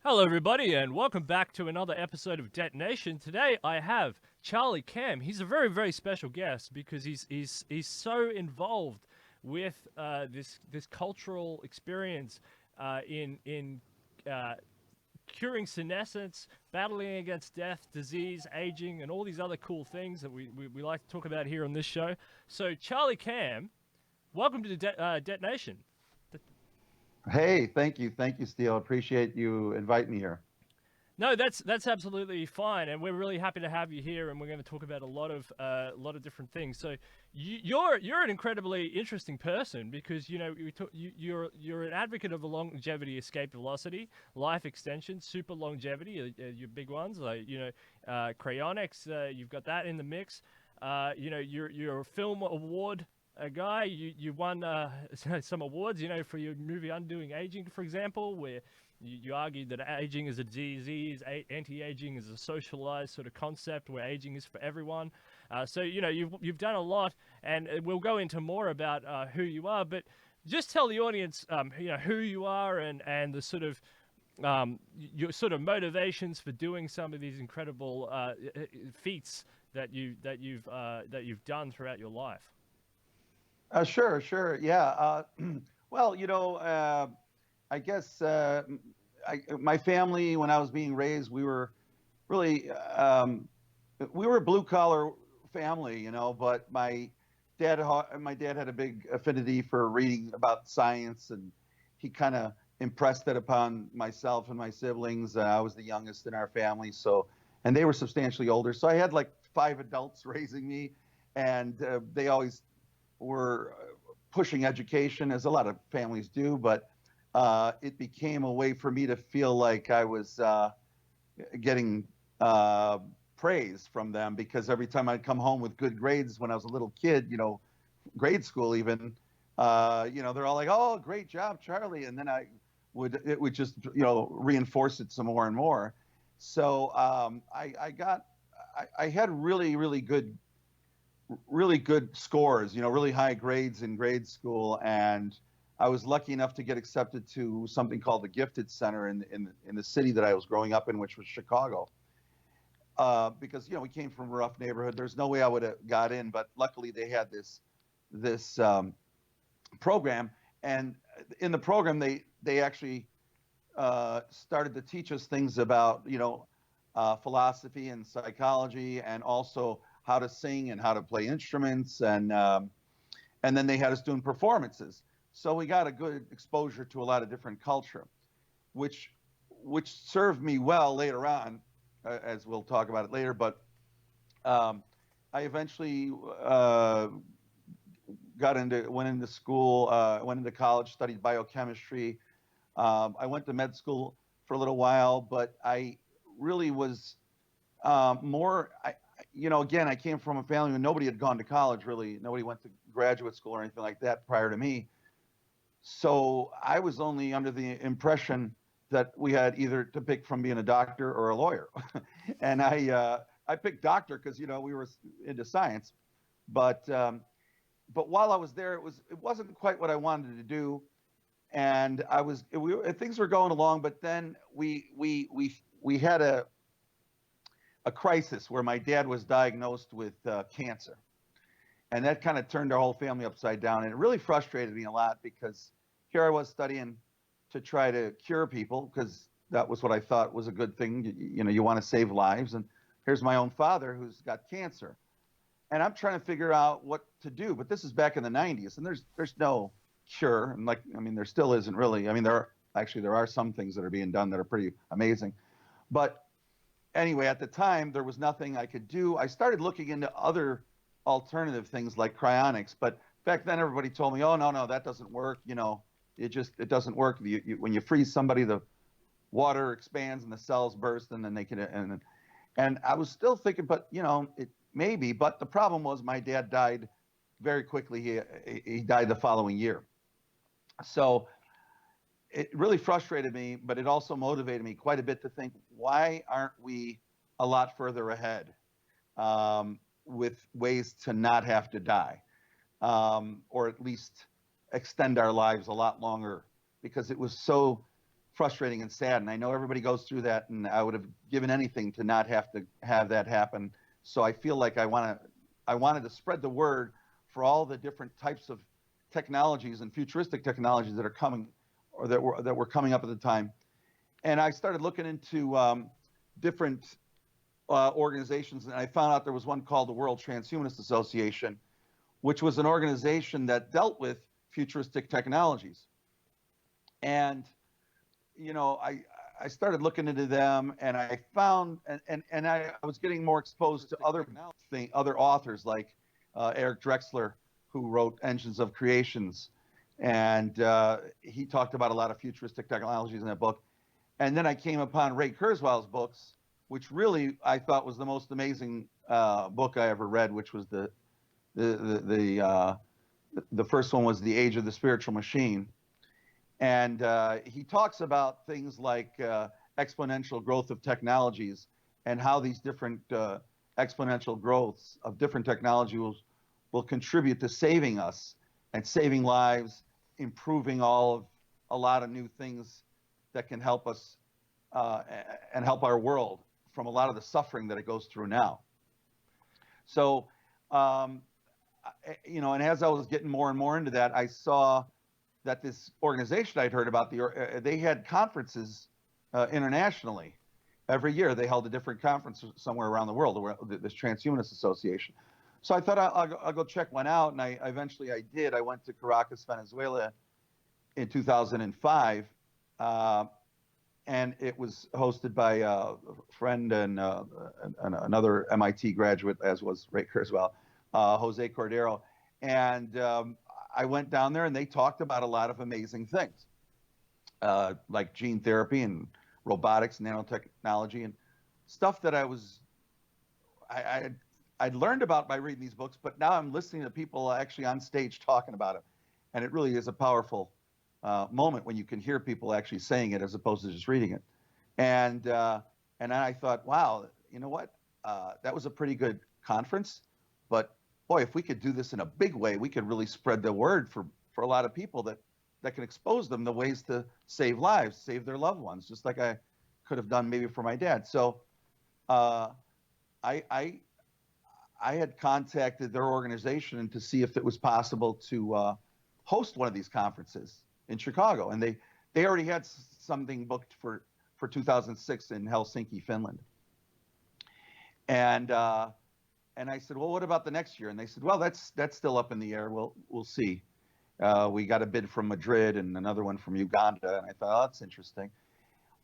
Hello, everybody, and welcome back to another episode of Detonation. Today, I have Charlie Cam. He's a very, very special guest because he's so involved with this cultural experience in uh, curing senescence, battling against death, disease, aging, and all these other cool things that we like to talk about here on this show. So, Charlie Cam, welcome to the Detonation. Hey, thank you, Steele. Appreciate you inviting me here. No, that's absolutely fine, and we're really happy to have you here, and we're going to talk about a lot of different things. So you're an incredibly interesting person because you're an advocate of the longevity, escape velocity, life extension, super longevity, your big ones like cryonics. You've got that in the mix. You're a film award a guy. You won some awards, for your movie Undoing Aging, for example, where you argued that aging is a disease, anti-aging is a socialized sort of concept where aging is for everyone. So you've done a lot, and we'll go into more about who you are. But just tell the audience, who you are and the sort of your sort of motivations for doing some of these incredible feats that you've done throughout your life. Sure, yeah. Well, I guess my family, when I was being raised, we were really we were a blue collar family, but my dad had a big affinity for reading about science, and he kind of impressed it upon myself and my siblings. I was the youngest in our family, and they were substantially older, so I had like five adults raising me, and they always were pushing education, as a lot of families do, but it became a way for me to feel like I was getting praise from them, because every time I'd come home with good grades when I was a little kid, grade school even, they're all like, "Oh, great job, Charlie," and then it would just reinforce it some more and more. So I had really good scores, really high grades in grade school, and I was lucky enough to get accepted to something called the Gifted Center in the city that I was growing up in, which was Chicago. Because we came from a rough neighborhood. There's no way I would have got in, but luckily they had this program, and in the program they actually started to teach us things about philosophy and psychology, and also how to sing and how to play instruments, and then they had us doing performances. So we got a good exposure to a lot of different culture, which which served me well later on, as we'll talk about it later. But um, I eventually went into school, went into college, studied biochemistry. I went to med school for a little while, but I really was more. Again, I came from a family where nobody had gone to college. Really, nobody went to graduate school or anything like that prior to me. So I was only under the impression that we had either to pick from being a doctor or a lawyer, and I picked doctor because we were into science, but but while I was there, it wasn't quite what I wanted to do, and things were going along, but then we had a crisis where my dad was diagnosed with cancer, and that kind of turned our whole family upside down, and it really frustrated me a lot, because here I was studying to try to cure people, because that was what I thought was a good thing. You want to save lives, and here's my own father who's got cancer, and I'm trying to figure out what to do. But this is back in the 90s, and there's no cure, and there still isn't really. There are some things that are being done that are pretty amazing, but anyway, at the time, there was nothing I could do. I started looking into other alternative things like cryonics, but back then everybody told me, "Oh, no, that doesn't work. It doesn't work. When you freeze somebody, the water expands and the cells burst, and then they can." And I was still thinking, but it maybe. But the problem was my dad died very quickly. He died the following year, so it really frustrated me, but it also motivated me quite a bit to think, why aren't we a lot further ahead with ways to not have to die, or at least extend our lives a lot longer? Because it was so frustrating and sad. And I know everybody goes through that, and I would have given anything to not have to have that happen. So I feel like I wanted to spread the word for all the different types of technologies and futuristic technologies that are coming, or that were coming up at the time. And I started looking into different organizations, and I found out there was one called the World Transhumanist Association, which was an organization that dealt with futuristic technologies. And I started looking into them, and I found, and I was getting more exposed to other authors like Eric Drexler, who wrote Engines of Creations, and he talked about a lot of futuristic technologies in that book. And then I came upon Ray Kurzweil's books, which really I thought was the most amazing book I ever read, which was the first one was The Age of the Spiritual Machine. And he talks about things like exponential growth of technologies, and how these different exponential growths of different technology will contribute to saving us and saving lives, improving a lot of new things that can help us and help our world from a lot of the suffering that it goes through now. So, and as I was getting more and more into that, I saw that this organization I'd heard about, they had conferences internationally. Every year they held a different conference somewhere around the world, this Transhumanist Association. So I thought I'll go check one out, and I eventually did. I went to Caracas, Venezuela in 2005, and it was hosted by a friend and another MIT graduate, as was Ray Kurzweil, Jose Cordero. And I went down there, and they talked about a lot of amazing things, like gene therapy and robotics, nanotechnology, and stuff that I'd learned about by reading these books, but now I'm listening to people actually on stage talking about it. And it really is a powerful moment when you can hear people actually saying it as opposed to just reading it. And I thought, wow, you know what? That was a pretty good conference, but boy, if we could do this in a big way, we could really spread the word for a lot of people that can expose them to ways to save lives, save their loved ones, just like I could have done maybe for my dad. So I had contacted their organization to see if it was possible to host one of these conferences in Chicago. And they already had something booked for 2006 in Helsinki, Finland. And I said, well, what about the next year? And they said, well, that's still up in the air. We'll see. We got a bid from Madrid and another one from Uganda. And I thought, oh, that's interesting.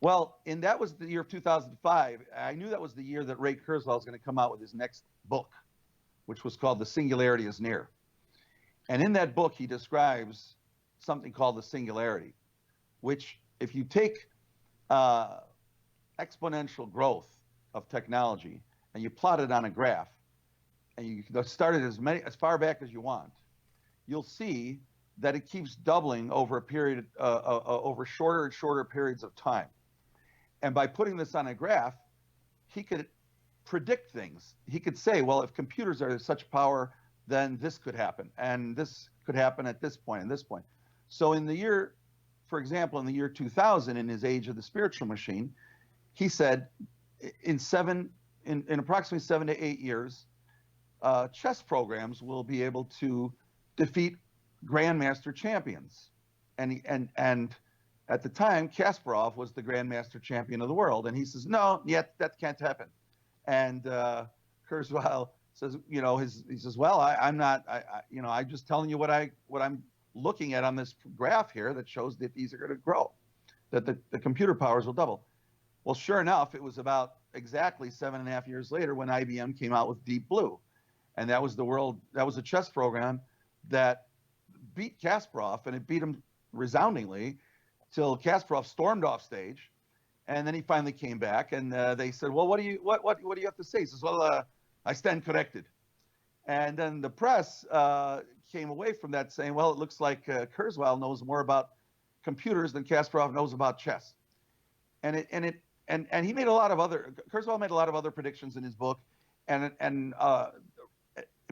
Well, and that was the year of 2005. I knew that was the year that Ray Kurzweil was going to come out with his next book, which was called The Singularity is Near. And in that book, he describes something called the singularity, which if you take exponential growth of technology and you plot it on a graph, and you start it as far back as you want, you'll see that it keeps doubling over a period, over shorter and shorter periods of time. And by putting this on a graph, he could predict things. He could say, well, if computers are such power, then this could happen, and this could happen at this point and this point. So in the year, for example, in the year 2000, in his Age of the Spiritual Machine, he said in approximately 7 to 8 years, chess programs will be able to defeat grandmaster champions. And at the time, Kasparov was the grandmaster champion of the world. And he says, no, yet that can't happen. And Kurzweil says, he says, well, I'm not, I'm just telling you what I'm looking at on this graph here that shows that these are going to grow, that the computer powers will double. Well, sure enough, it was about exactly 7.5 years later when IBM came out with Deep Blue. And that was a chess program that beat Kasparov, and it beat him resoundingly till Kasparov stormed off stage. And then he finally came back, and they said, well, what do you have to say? He says, well, I stand corrected. And then the press came away from that saying, well, it looks like Kurzweil knows more about computers than Kasparov knows about chess. And he made Kurzweil made a lot of other predictions in his book, and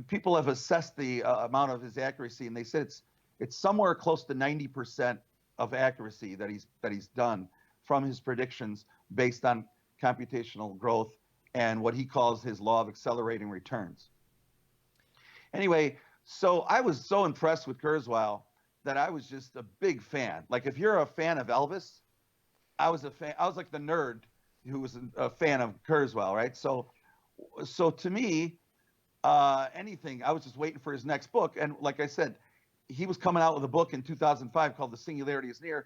people have assessed the amount of his accuracy, and they said it's somewhere close to 90% of accuracy that he's done from his predictions based on computational growth and what he calls his law of accelerating returns. Anyway, so I was so impressed with Kurzweil that I was just a big fan. Like if you're a fan of Elvis, I was a fan. I was like the nerd who was a fan of Kurzweil, right? So to me, anything, I was just waiting for his next book. And like I said, he was coming out with a book in 2005 called The Singularity is Near.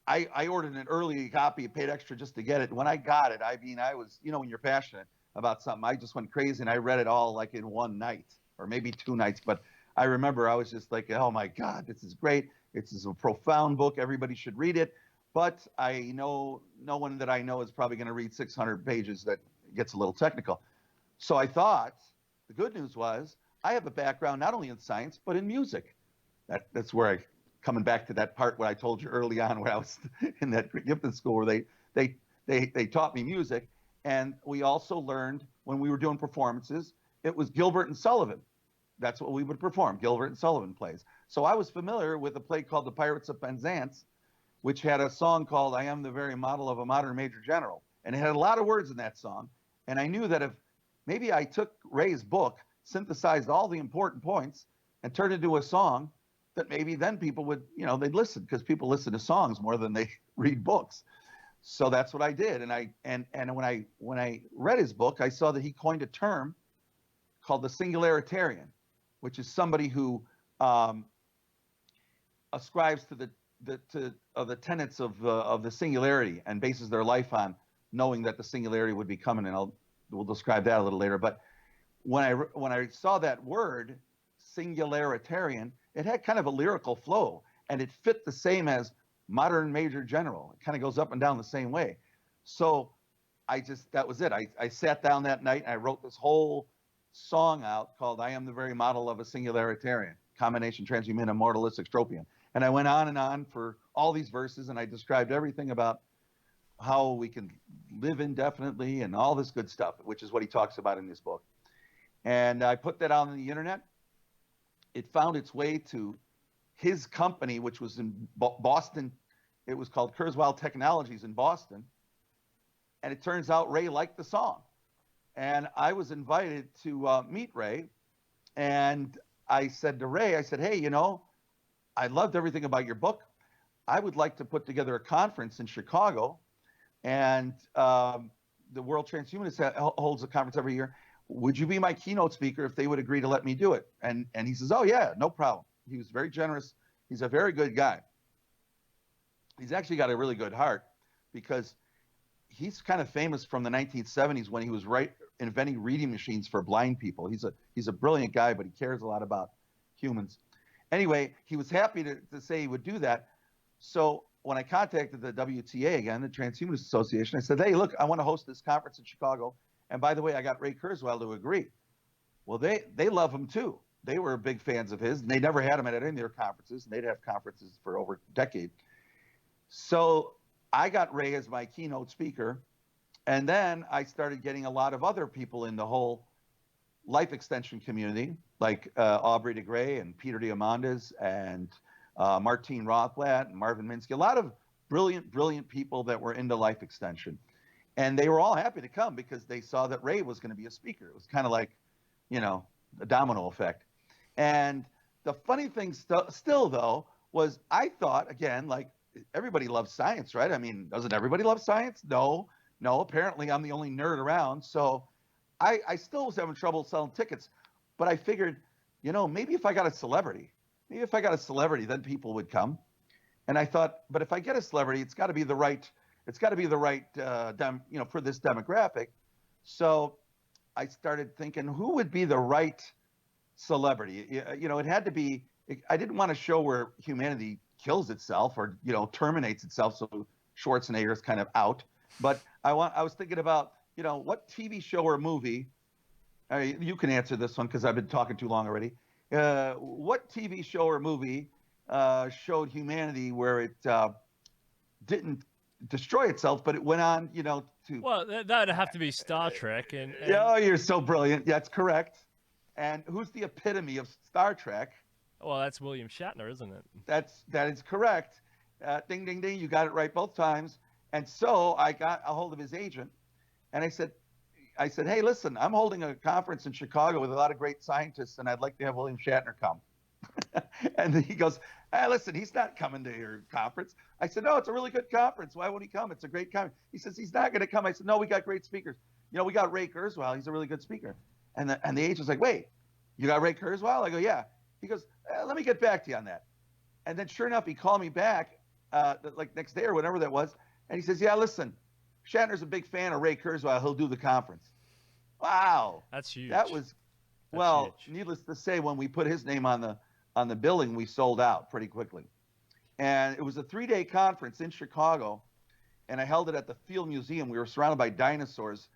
I ordered an early copy, paid extra just to get it. When I got it, I mean, I was, you know, when you're passionate about something, I just went crazy and I read it all like in one night or maybe 2 nights. But I remember I was just like, oh my God, this is great. This is a profound book. Everybody should read it. But I know no one that I know is probably going to read 600 pages. That gets a little technical. So I thought the good news was I have a background not only in science, but in music. That's where coming back to that part where I told you early on when I was in that gifted school where they taught me music. And we also learned when we were doing performances, it was Gilbert and Sullivan. That's what we would perform, Gilbert and Sullivan plays. So I was familiar with a play called The Pirates of Penzance, which had a song called I Am the Very Model of a Modern Major General. And it had a lot of words in that song. And I knew that if maybe I took Ray's book, synthesized all the important points, and turned it into a song, that maybe then people would, you know, they'd listen, because people listen to songs more than they read books. So that's what I did. And when I read his book, I saw that he coined a term called the singularitarian, which is somebody who ascribes to the tenets of the singularity and bases their life on knowing that the singularity would be coming. And we'll describe that a little later. But when I saw that word singularitarian, it had kind of a lyrical flow, and it fit the same as modern major general. It kind of goes up and down the same way. So that was it. I sat down that night and I wrote this whole song out called I Am the Very Model of a Singularitarian, combination transhuman, immortalistic stropian. And I went on for all these verses, and I described everything about how we can live indefinitely and all this good stuff, which is what he talks about in this book. And I put that out on the internet. It found its way to his company, which was in Boston. It was called Kurzweil Technologies in Boston. And it turns out Ray liked the song. And I was invited to meet Ray. And I said to Ray, I said, hey, you know, I loved everything about your book. I would like to put together a conference in Chicago. And the World Transhumanist holds a conference every year. Would you be my keynote speaker if they would agree to let me do it? And he says, oh, yeah, no problem. He was very generous. He's a very good guy. He's actually got a really good heart, because he's kind of famous from the 1970s when he was inventing reading machines for blind people. He's a brilliant guy, but he cares a lot about humans. Anyway, he was happy to say he would do that. So when I contacted the WTA again, the Transhumanist Association, I said, hey, look, I want to host this conference in Chicago. And by the way, I got Ray Kurzweil to agree. Well, they love him too. They were big fans of his, and they never had him at any of their conferences, and they'd have conferences for over a decade. So I got Ray as my keynote speaker, and then I started getting a lot of other people in the whole life extension community, like Aubrey de Grey and Peter Diamandis and Martine Rothblatt and Marvin Minsky, a lot of brilliant people that were into life extension. And they were all happy to come because they saw that Ray was going to be a speaker. It was kind of like, you know, a domino effect. And the funny thing still, though, was I thought, again, like everybody loves science, right? I mean, doesn't everybody love science? No. Apparently I'm the only nerd around. So I still was having trouble selling tickets. But I figured, you know, maybe if I got a celebrity, then people would come. And I thought, but if I get a celebrity, it's got to be the right for this demographic. So I started thinking, who would be the right celebrity? You know, it had to be, I didn't want a show where humanity kills itself or, you know, terminates itself. So Schwarzenegger is kind of out. But I was thinking about, you know, what TV show or movie, you can answer this one because I've been talking too long already. What TV show or movie showed humanity where it didn't destroy itself, but it went on, you know, to... Well, that would have to be Star Trek. And Oh, you're so brilliant. That's correct. And who's the epitome of Star Trek? Well, that's William Shatner, isn't it? That is correct. Ding, ding, ding. You got it right both times. And so I got a hold of his agent, and I said, hey, listen, I'm holding a conference in Chicago with a lot of great scientists, and I'd like to have William Shatner come. And he goes, hey, listen, he's not coming to your conference. I said, no, it's a really good conference. Why won't he come? It's a great conference. He says, he's not going to come. I said, no, we got great speakers. You know, we got Ray Kurzweil. He's a really good speaker. And the agent's like, wait, you got Ray Kurzweil? I go, yeah. He goes, let me get back to you on that. And then sure enough, he called me back like next day or whatever that was. And he says, yeah, listen, Shatner's a big fan of Ray Kurzweil. He'll do the conference. Wow. That's huge. That was, well, needless to say, when we put his name on the billing, we sold out pretty quickly. And it was a 3-day conference in Chicago, and I held it at the Field Museum. We were surrounded by dinosaurs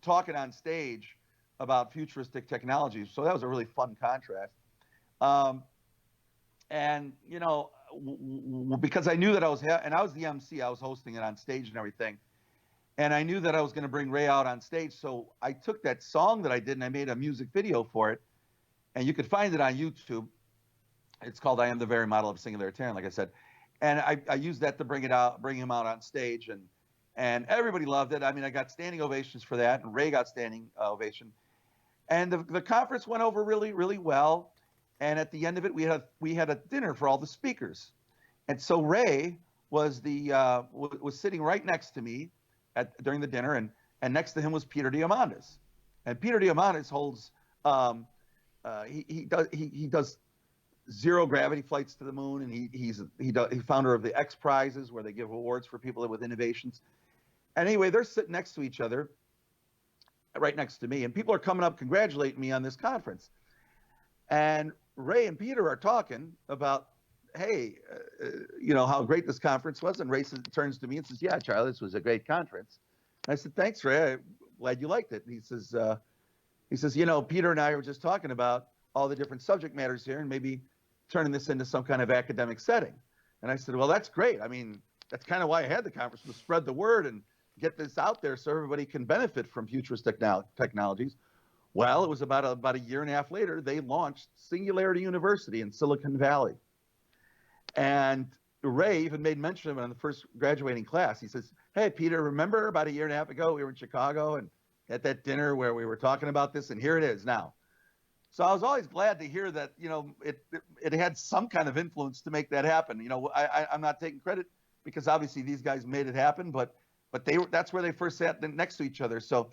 talking on stage about futuristic technologies. So that was a really fun contrast. And, you know, because I knew that I was the MC, I was hosting it on stage and everything. And I knew that I was going to bring Ray out on stage. So I took that song that I did and I made a music video for it. And you could find it on YouTube. It's called I Am the Very Model of Singularitarian, like I said. And I used that to bring him out on stage. And everybody loved it. I mean, I got standing ovations for that. And Ray got standing ovation. And the conference went over really, really well. And at the end of it, we had a dinner for all the speakers. And so Ray was sitting right next to me during the dinner, and next to him was Peter Diamandis. And Peter Diamandis holds he does zero gravity flights to the moon, and he's founder of the X Prizes, where they give awards for people with innovations. And anyway, they're sitting next to each other, right next to me, and people are coming up congratulating me on this conference. And Ray and Peter are talking about, hey, you know, how great this conference was. And Ray turns to me and says, yeah, Charlie, this was a great conference. And I said, thanks, Ray. I'm glad you liked it. And he says, you know, Peter and I were just talking about all the different subject matters here and maybe turning this into some kind of academic setting. And I said, well, that's great. I mean, that's kind of why I had the conference, to spread the word and get this out there so everybody can benefit from futurist technologies. Well, it was about a year and a half later, they launched Singularity University in Silicon Valley. And Ray even made mention of it in the first graduating class. He says, hey, Peter, remember about a year and a half ago, we were in Chicago and at that dinner where we were talking about this, and here it is now. So I was always glad to hear that, you know, it had some kind of influence to make that happen. You know, I'm not taking credit because obviously these guys made it happen, but that's where they first sat next to each other. So,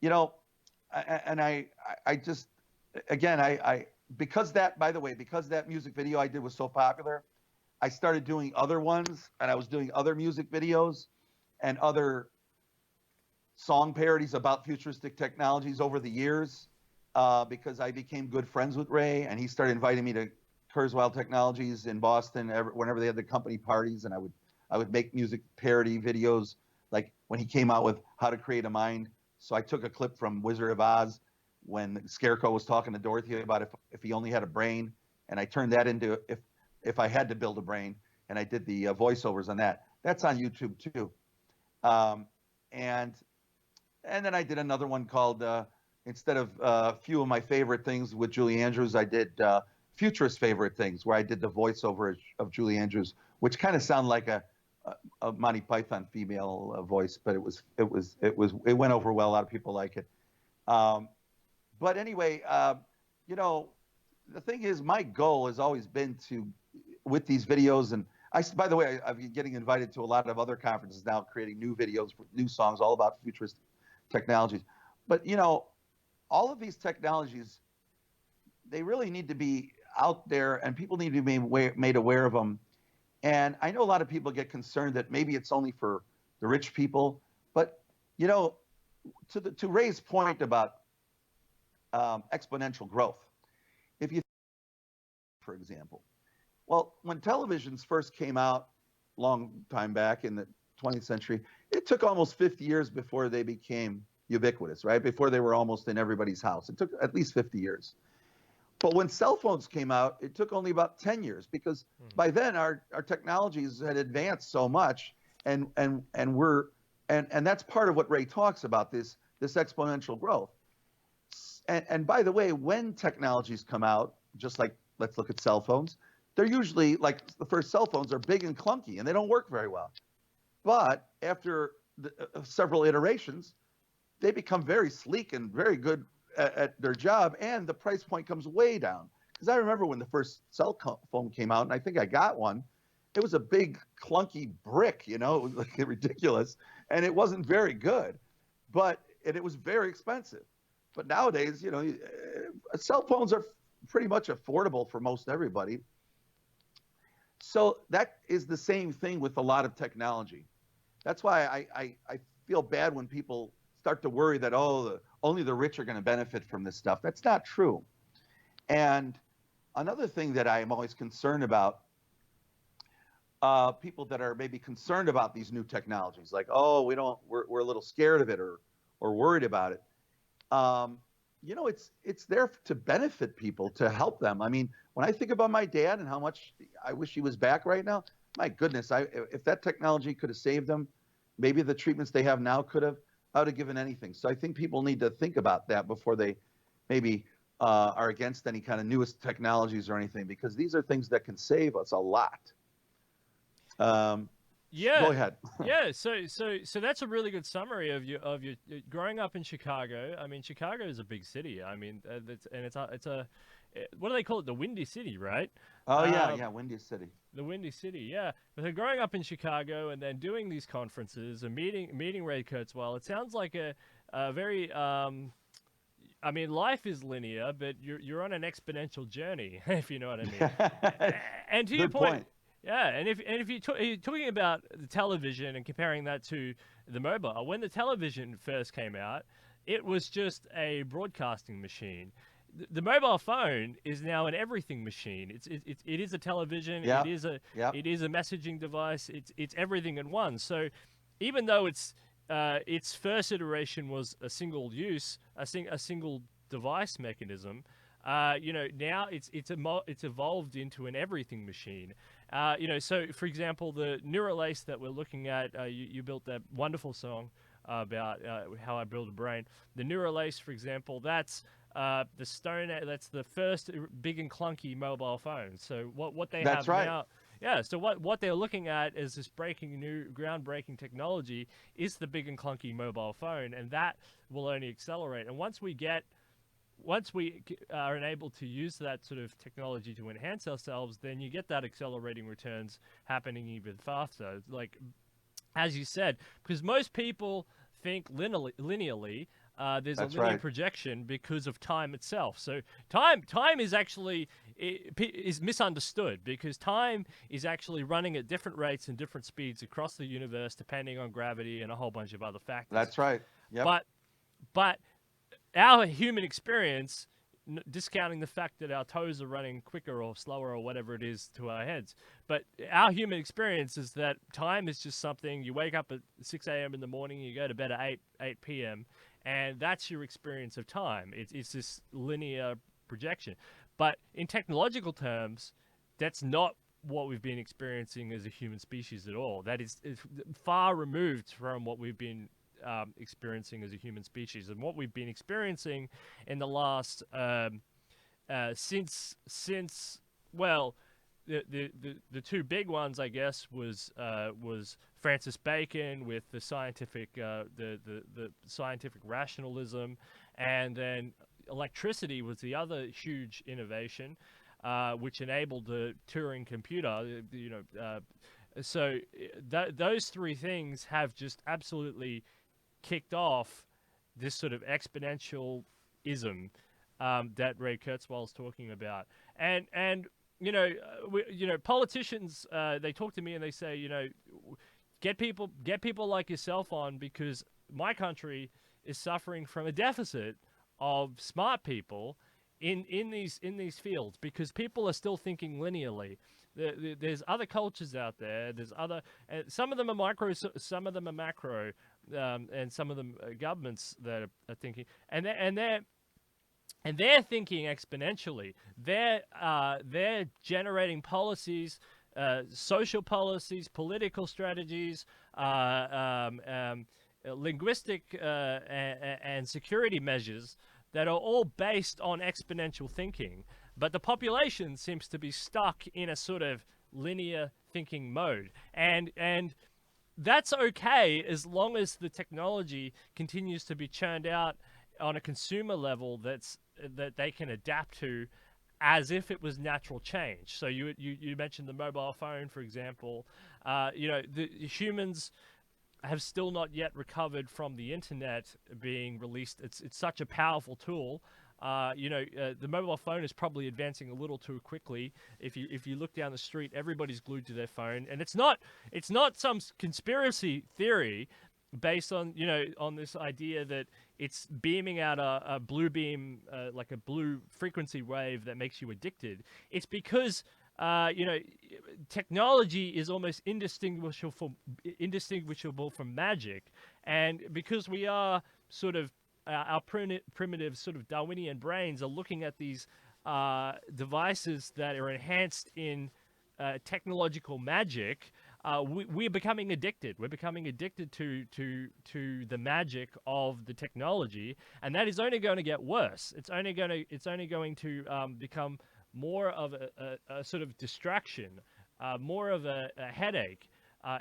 you know, I just, again, because that music video I did was so popular, I started doing other ones, and I was doing other music videos and other song parodies about futuristic technologies over the years, because I became good friends with Ray, and he started inviting me to Kurzweil Technologies in Boston whenever they had the company parties, and I would make music parody videos, like when he came out with How to Create a Mind. So I took a clip from Wizard of Oz when Scarecrow was talking to Dorothy about if he only had a brain, and I turned that into if I had to build a brain, and I did the voiceovers on that. That's on YouTube too. And then I did another one called, instead of a few of my favorite things with Julie Andrews, I did Futurist Favorite Things, where I did the voiceover of Julie Andrews, which kind of sounded like a Monty Python female voice, but it went over well. A lot of people like it. But anyway, you know, the thing is, my goal has always been with these videos, and by the way, I've been getting invited to a lot of other conferences now, creating new videos, new songs, all about futuristic technologies. But you know, all of these technologies, they really need to be out there, and people need to be made aware of them. And I know a lot of people get concerned that maybe it's only for the rich people, but you know, to Ray's point about exponential growth, if you, for example, well, when televisions first came out, long time back in the 20th century, it took almost 50 years before they became ubiquitous, right? Before they were almost in everybody's house. It took at least 50 years. But when cell phones came out, it took only about 10 years, because by then our technologies had advanced so much, and that's part of what Ray talks about, this exponential growth. And by the way, when technologies come out, just like, let's look at cell phones, they're usually, like the first cell phones are big and clunky and they don't work very well. But after several iterations, they become very sleek and very good at their job, and the price point comes way down. Because I remember when the first cell phone came out, and I think I got one. It was a big clunky brick, it was like ridiculous, and it wasn't very good, and it was very expensive. But nowadays, cell phones are pretty much affordable for most everybody. So that is the same thing with a lot of technology. That's why I feel bad when people start to worry that, only the rich are going to benefit from this stuff. That's not true. And another thing that I am always concerned about, people that are maybe concerned about these new technologies, like, we're a little scared of it or worried about it. It's there to benefit people, to help them. I mean, when I think about my dad and how much I wish he was back right now, my goodness, if that technology could have saved them, maybe the treatments they have now could have, I would have given anything. So I think people need to think about that before they maybe are against any kind of newest technologies or anything, because these are things that can save us a lot. Yeah. Go ahead. Yeah. So that's a really good summary of your growing up in Chicago. I mean, Chicago is a big city. I mean, it's a what do they call it? The Windy City, right? Oh yeah, Windy City. The Windy City, yeah. But growing up in Chicago and then doing these conferences and meeting Ray Kurzweil, it sounds like a very I mean, life is linear, but you're on an exponential journey, if you know what I mean. And to your point. Yeah, and if you're talking about the television and comparing that to the mobile, when the television first came out, it was just a broadcasting machine. The mobile phone is now an everything machine. It is a television. Yeah. It is a messaging device. It's everything in one. So even though its first iteration was a single use, a single device mechanism, now it's evolved into an everything machine. So for example, the Neuralace that we're looking at, you built that wonderful song about how I build a brain. The Neuralace, for example, that's that's the first big and clunky mobile phone. So what they have now. Yeah, so what they're looking at is this groundbreaking technology is the big and clunky mobile phone, and that will only accelerate. And once we are able to use that sort of technology to enhance ourselves, then you get that accelerating returns happening even faster. Like, as you said, because most people think linearly. There's a linear projection because of time itself. So time is actually is misunderstood, because time is actually running at different rates and different speeds across the universe, depending on gravity and a whole bunch of other factors. That's right. Yep. But our human experience, discounting the fact that our toes are running quicker or slower or whatever it is to our heads, but our human experience is that time is just something. You wake up at 6 a.m. in the morning, you go to bed at 8 p.m., and that's your experience of time. It's this linear projection. But in technological terms, that's not what we've been experiencing as a human species at all. That is far removed from what we've been experiencing as a human species, and what we've been experiencing in the last since the two big ones, I guess, was Francis Bacon with the scientific the scientific rationalism, and then electricity was the other huge innovation, which enabled the Turing computer. So those three things have just absolutely kicked off this sort of exponential-ism that Ray Kurzweil is talking about, and politicians, they talk to me and they say, get people like yourself on, because my country is suffering from a deficit of smart people in these fields, because people are still thinking linearly. There's other cultures out there. There's other, some of them are micro, some of them are macro, and some of them are governments that are thinking, and they're thinking exponentially. They're generating policies, social policies, political strategies, linguistic and security measures that are all based on exponential thinking. But the population seems to be stuck in a sort of linear thinking mode. And that's okay as long as the technology continues to be churned out on a consumer level that they can adapt to as if it was natural change. So you mentioned the mobile phone, for example. The humans have still not yet recovered from the internet being released. It's such a powerful tool. The mobile phone is probably advancing a little too quickly. If you look down the street, everybody's glued to their phone, and it's not some conspiracy theory based on on this idea that it's beaming out a blue beam, like a blue frequency wave that makes you addicted. It's because technology is almost indistinguishable from magic, and because we are sort of our primitive sort of Darwinian brains are looking at these devices that are enhanced in technological magic. We're becoming addicted. We're becoming addicted to the magic of the technology, and that is only going to get worse. It's only going to become more of a sort of distraction, more of a headache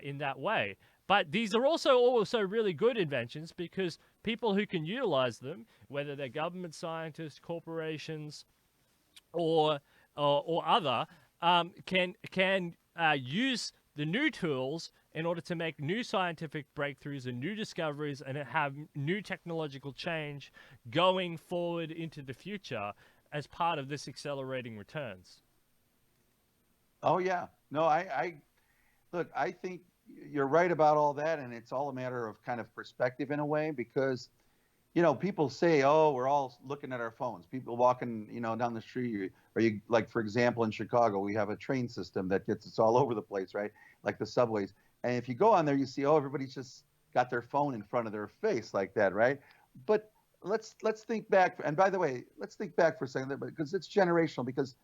in that way. But these are also really good inventions because people who can utilize them, whether they're government scientists, corporations, or other, can use the new tools in order to make new scientific breakthroughs and new discoveries and have new technological change going forward into the future as part of this accelerating returns. Oh yeah. No, I look, I think you're right about all that, and it's all a matter of kind of perspective in a way, because people say, oh, we're all looking at our phones. People walking, down the street, or you, like, for example, in Chicago, we have a train system that gets us all over the place, right? Like the subways. And if you go on there, you see, oh, everybody's just got their phone in front of their face like that, right? But let's think back. And by the way, let's think back for a second, because it's generational. Because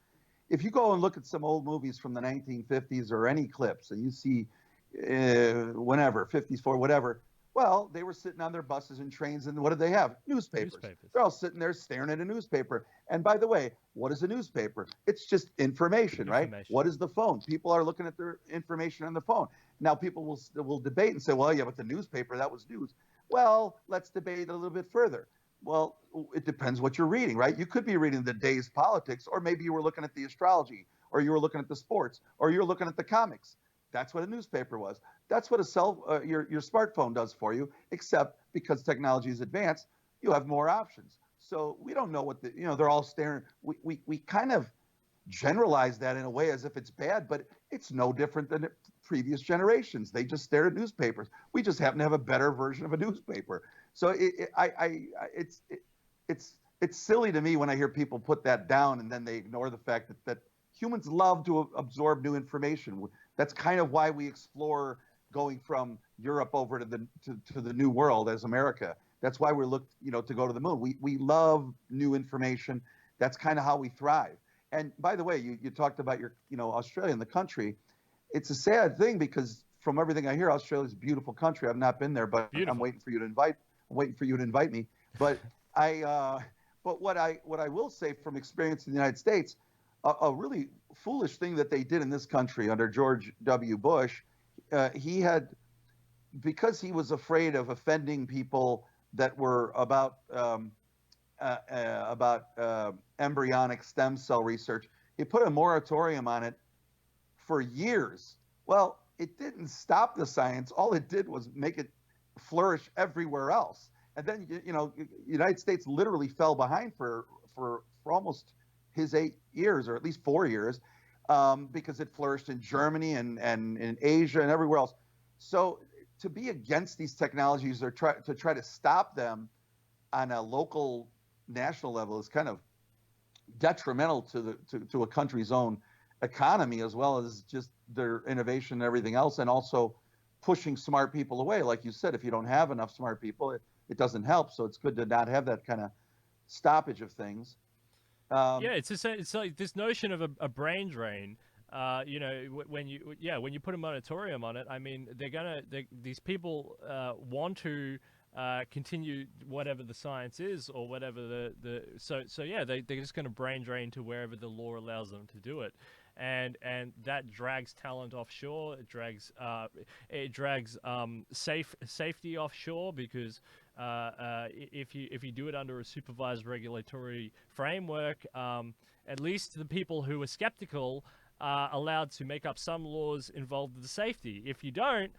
if you go and look at some old movies from the 1950s or any clips, and you see whenever 50s, for whatever, well, they were sitting on their buses and trains, and what did they have? Newspapers. They're all sitting there staring at a newspaper. And by the way, what is a newspaper? It's just information, right? What is the phone? People are looking at their information on the phone. Now, people will debate and say, well, yeah, but the newspaper, that was news. Well, let's debate a little bit further. Well, it depends what you're reading, right? You could be reading the day's politics, or maybe you were looking at the astrology, or you were looking at the sports, or you were looking at the comics. That's what a newspaper was. That's what your smartphone does for you, except because technology is advanced, you have more options. So we don't know what they're all staring. We kind of generalize that in a way as if it's bad, but it's no different than previous generations. They just stare at newspapers. We just happen to have a better version of a newspaper. So it's silly to me when I hear people put that down and then they ignore the fact that humans love to absorb new information. That's kind of why we explore going from Europe over to the New World as America. That's why we're looked, to go to the moon. We love new information. That's kind of how we thrive. And by the way, you talked about your, Australia and the country. It's a sad thing because from everything I hear, Australia's a beautiful country. I've not been there, but I'm waiting for you to invite me. But but what I will say from experience in the United States, a really foolish thing that they did in this country under George W. Bush, because he was afraid of offending people that were about embryonic stem cell research, he put a moratorium on it for years. Well, it didn't stop the science. All it did was make it flourish everywhere else. And then, United States literally fell behind for almost his 8 years, or at least 4 years, because it flourished in Germany and in Asia and everywhere else. So to be against these technologies or try to stop them on a local, national level is kind of detrimental to a country's own economy, as well as just their innovation and everything else, and also pushing smart people away. Like you said, if you don't have enough smart people, it doesn't help. So it's good to not have that kind of stoppage of things. It's like this notion of a brain drain. When you put a moratorium on it, I mean, these people want to continue whatever the science is, or whatever they're just going to brain drain to wherever the law allows them to do it. and that drags talent offshore. It drags safety offshore because if you do it under a supervised regulatory framework, at least the people who are skeptical are allowed to make up some laws involved with the safety. If you don't,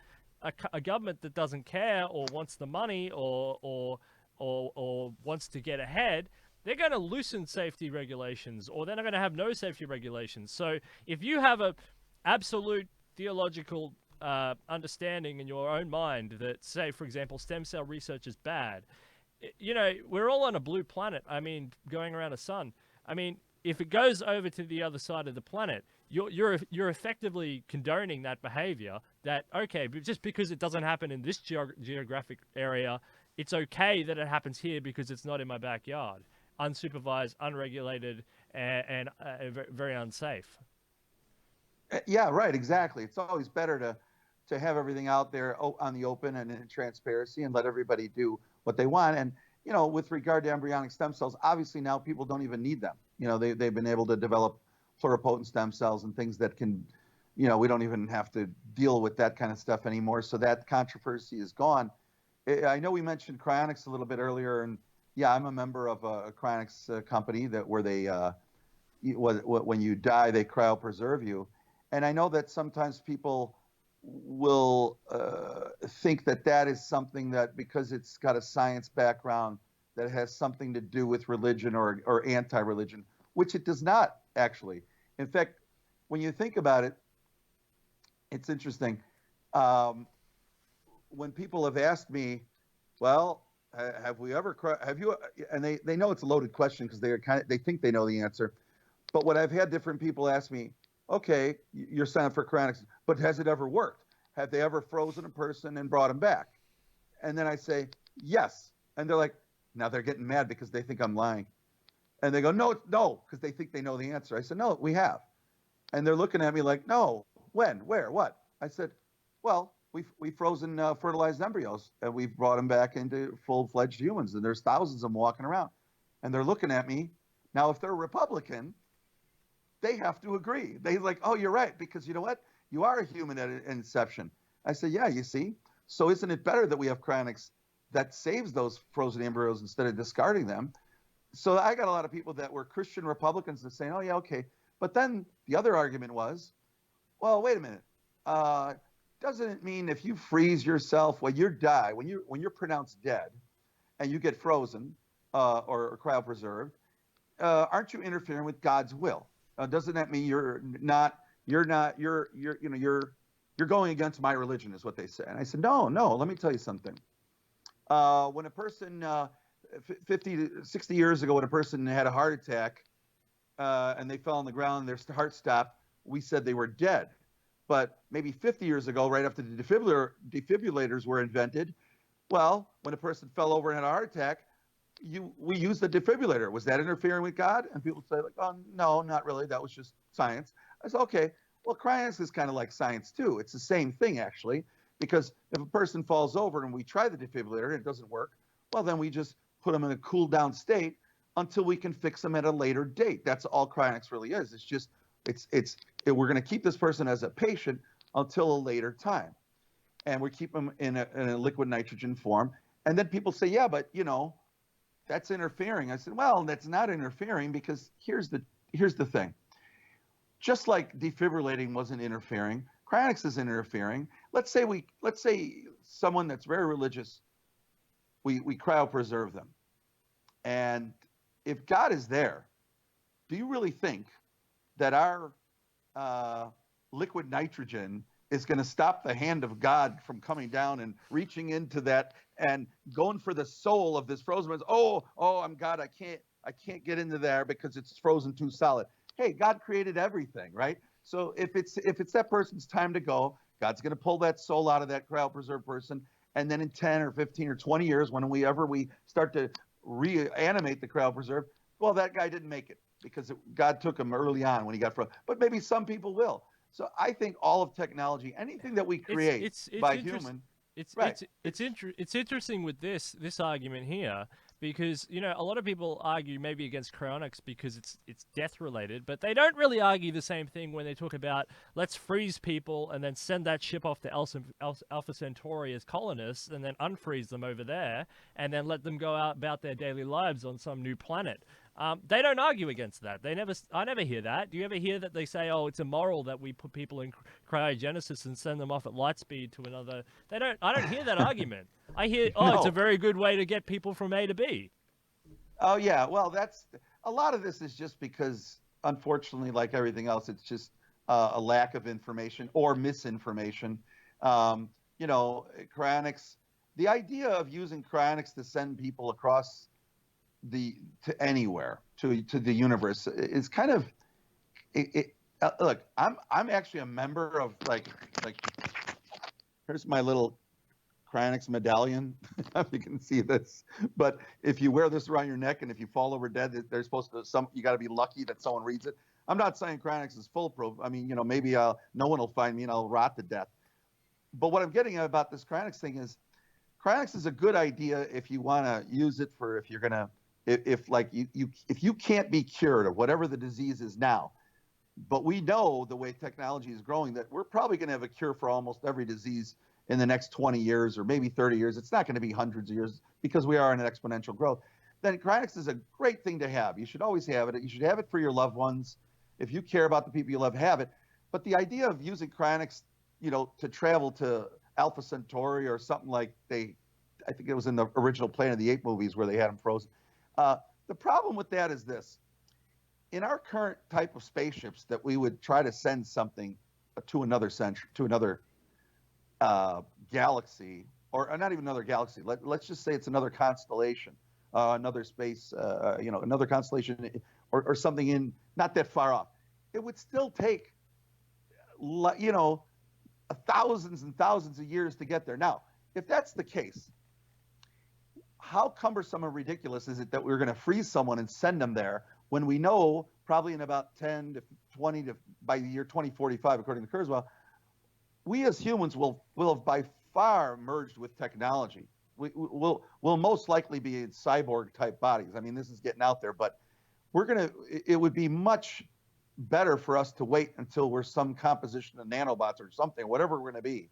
a government that doesn't care or wants the money or wants to get ahead, they're going to loosen safety regulations, or they're not going to have no safety regulations. So if you have a absolute theological understanding in your own mind that, say, for example, stem cell research is bad, we're all on a blue planet. I mean, going around a sun. I mean, if it goes over to the other side of the planet, you're effectively condoning that behavior. That, okay, but just because it doesn't happen in this geographic area, it's okay that it happens here because it's not in my backyard, unsupervised, unregulated, and very unsafe. Yeah, right, exactly. It's always better to have everything out there on the open and in transparency and let everybody do what they want. And with regard to embryonic stem cells, obviously now people don't even need them. They've been able to develop pluripotent stem cells and things that can, we don't even have to deal with that kind of stuff anymore. So that controversy is gone. I know we mentioned cryonics a little bit earlier, and yeah, I'm a member of a cryonics company where they, when you die, they cryopreserve you. And I know that sometimes people will think that is something that, because it's got a science background, that has something to do with religion or anti-religion, which it does not actually. In fact, when you think about it, it's interesting. When people have asked me, well, have you, and they know it's a loaded question because they think they know the answer. But when I've had different people ask me, okay, you're signed up for cryonics, but has it ever worked? Have they ever frozen a person and brought him back? And then I say, yes. And they're like, now they're getting mad because they think I'm lying. And they go, no, because they think they know the answer. I said, no, we have. And they're looking at me like, no, when, where, what? I said, well, we've frozen fertilized embryos, and we've brought them back into full-fledged humans, and there's thousands of them walking around. And they're looking at me. Now, if they're Republican, they have to agree. They're like, oh, you're right, because you know what? You are a human at inception. I said, yeah, you see? So isn't it better that we have cryonics that saves those frozen embryos instead of discarding them? So I got a lot of people that were Christian Republicans that saying, oh, yeah, okay. But then the other argument was, well, wait a minute. Doesn't it mean if you freeze yourself when you die, when you're pronounced dead and you get frozen or cryopreserved, aren't you interfering with God's will? Doesn't that mean you're going against my religion, is what they say? And I said, no, let me tell you something. When a person 50 to 60 years ago, when a person had a heart attack and they fell on the ground and their heart stopped, we said they were dead. But maybe 50 years ago, right after the defibrillators were invented, well, when a person fell over and had a heart attack, we used the defibrillator. Was that interfering with God? And people say, like, oh, no, not really. That was just science. I said, okay, well, cryonics is kind of like science too. It's the same thing, actually, because if a person falls over and we try the defibrillator and it doesn't work, well, then we just put them in a cool down state until we can fix them at a later date. That's all cryonics really is. It's just, we're going to keep this person as a patient until a later time. And we keep them in a liquid nitrogen form. And then people say, yeah, but that's interfering. I said, well, that's not interfering, because here's the thing. Just like defibrillating wasn't interfering, cryonics isn't interfering. Let's say someone that's very religious, we cryopreserve them. And if God is there, do you really think that our liquid nitrogen is going to stop the hand of God from coming down and reaching into that and going for the soul of this frozen person? Oh, I'm God. I can't get into there because it's frozen too solid. Hey, God created everything, right? So if it's that person's time to go, God's going to pull that soul out of that cryopreserved person, and then in 10 or 15 or 20 years, whenever we start to reanimate the cryopreserved, well, that guy didn't make it because God took him early on when he got frozen. But maybe some people will. So I think all of technology, anything that we create it's by human, it's right? it's interesting with this argument here, because a lot of people argue maybe against cryonics because it's death related, but they don't really argue the same thing when they talk about let's freeze people and then send that ship off to Alpha Centauri as colonists and then unfreeze them over there and then let them go out about their daily lives on some new planet. They don't argue against that. I never hear that. Do you ever hear that they say, "Oh, it's immoral that we put people in cryogenesis and send them off at light speed to another"? They don't. I don't hear that argument. I hear, "Oh, it's a very good way to get people from A to B." Oh yeah, well, that's a lot of this is just because, unfortunately, like everything else, it's just a lack of information or misinformation. Cryonics. The idea of using cryonics to send people across to anywhere to the universe is kind of look. I'm actually a member of like here's my little cryonics medallion. If you can see this, but if you wear this around your neck and if you fall over dead, they're supposed to you got to be lucky that someone reads it. I'm not saying cryonics is foolproof. I mean, maybe no one will find me and I'll rot to death. But what I'm getting at about this cryonics thing is cryonics is a good idea if you want to use it for if you're gonna if you can't be cured of whatever the disease is now, but we know the way technology is growing that we're probably going to have a cure for almost every disease in the next 20 years or maybe 30 years. It's not going to be hundreds of years because we are in an exponential growth. Then cryonics is a great thing to have. You should always have it. You should have it for your loved ones. If you care about the people you love, have it. But the idea of using cryonics, to travel to Alpha Centauri or something like I think it was in the original Planet of the Apes movies where they had them frozen. The problem with that is this. In our current type of spaceships that we would try to send something to another galaxy, or not even another galaxy, let's just say it's another constellation, another space, another constellation or something in not that far off, it would still take, thousands and thousands of years to get there. Now, if that's the case, how cumbersome and ridiculous is it that we're going to freeze someone and send them there when we know probably in about 10 to 20 by the year 2045, according to Kurzweil, we as humans will have by far merged with technology. We'll most likely be in cyborg type bodies. I mean, this is getting out there, but it would be much better for us to wait until we're some composition of nanobots or something, whatever we're going to be,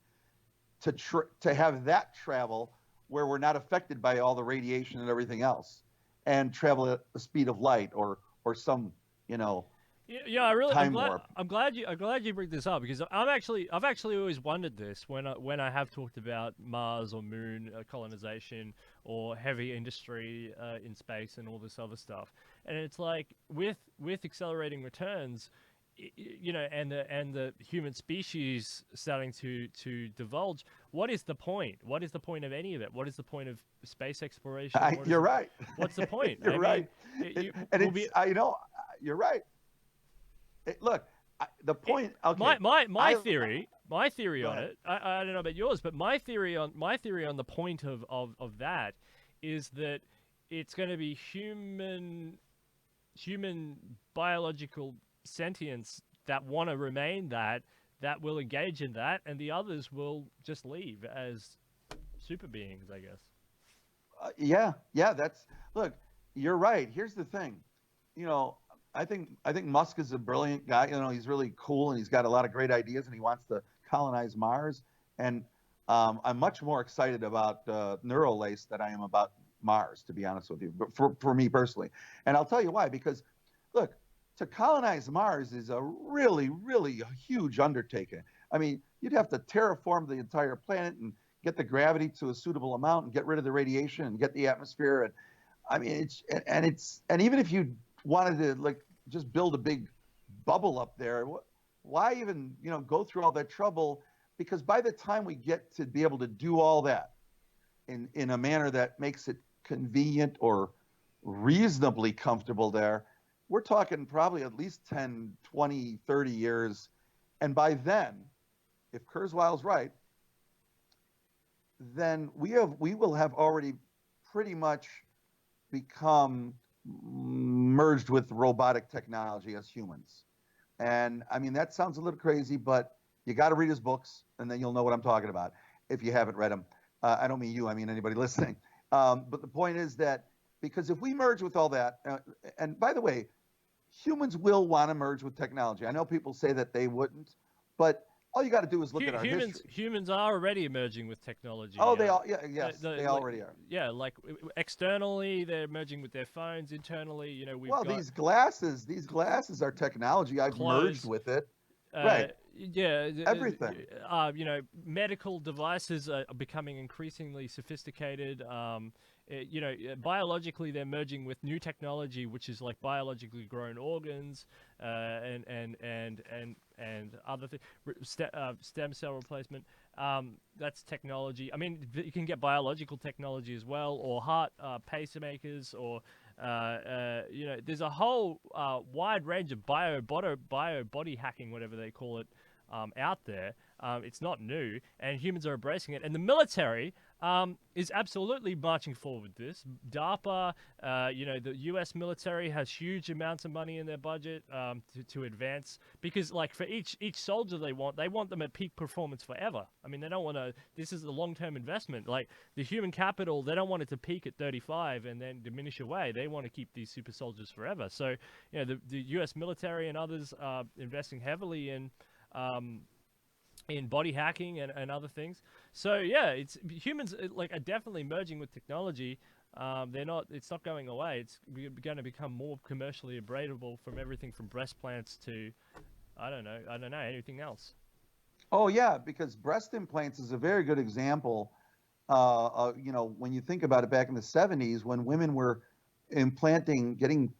to have that travel where we're not affected by all the radiation and everything else, and travel at the speed of light or some time warp. I'm glad you bring this up because I've actually always wondered this when I have talked about Mars or Moon colonization or heavy industry in space and all this other stuff, and it's like with accelerating returns, and the human species starting to divulge, what is the point? What is the point of any of it? What is the point of space exploration? You're right. What's the point? You're right. You're right. Look, the point. Okay. My theory on it. I don't know about yours, but my theory on the point of that is that it's going to be human biological sentience that want to remain that will engage in that, and the others will just leave as super beings, I guess. Yeah. Look, you're right. Here's the thing. I think Musk is a brilliant guy. He's really cool and he's got a lot of great ideas and he wants to colonize Mars. And I'm much more excited about Neuralace than I am about Mars, to be honest with you, but for me personally. And I'll tell you why, because look, to colonize Mars is a really, really huge undertaking. I mean, you'd have to terraform the entire planet and get the gravity to a suitable amount and get rid of the radiation and get the atmosphere. And I mean, and even if you wanted to just build a big bubble up there, why even go through all that trouble? Because by the time we get to be able to do all that in a manner that makes it convenient or reasonably comfortable there, we're talking probably at least 10, 20, 30 years. And by then, if Kurzweil's right, then we will have already pretty much become merged with robotic technology as humans. And I mean, that sounds a little crazy, but you got to read his books and then you'll know what I'm talking about if you haven't read them. I don't mean you, I mean anybody listening. But the point is that Because if we merge with all that, and by the way, humans will want to merge with technology. I know people say that they wouldn't, but all you got to do is look at our history. Humans are already emerging with technology. Oh, they all, yeah, yes, they like, already are. yeah, like externally, they're merging with their phones. Internally, we've Well, got these glasses are technology. I've merged clothes. with it. Right. Yeah, Everything. medical devices are becoming increasingly sophisticated. Biologically, they're merging with new technology, which is like biologically grown organs, and other things, stem cell replacement. That's technology. I mean, you can get biological technology as well, or heart pacemakers, or there's a whole wide range of bio body hacking, whatever they call it, out there. It's not new, and humans are embracing it. And the military is absolutely marching forward with this. DARPA, the U.S. military has huge amounts of money in their budget to advance, because like for each soldier they want them at peak performance forever. I mean, they don't want to. This is a long-term investment. Like the human capital, they don't want it to peak at 35 and then diminish away. They want to keep these super soldiers forever. So the U.S. military and others are investing heavily in body hacking and other things. So yeah, it's humans are definitely merging with technology. It's not going away. It's going to become more commercially abradable, from everything from breast plants to I don't know anything else. Oh yeah, because breast implants is a very good example. When you think about it, back in the 70s, when women were getting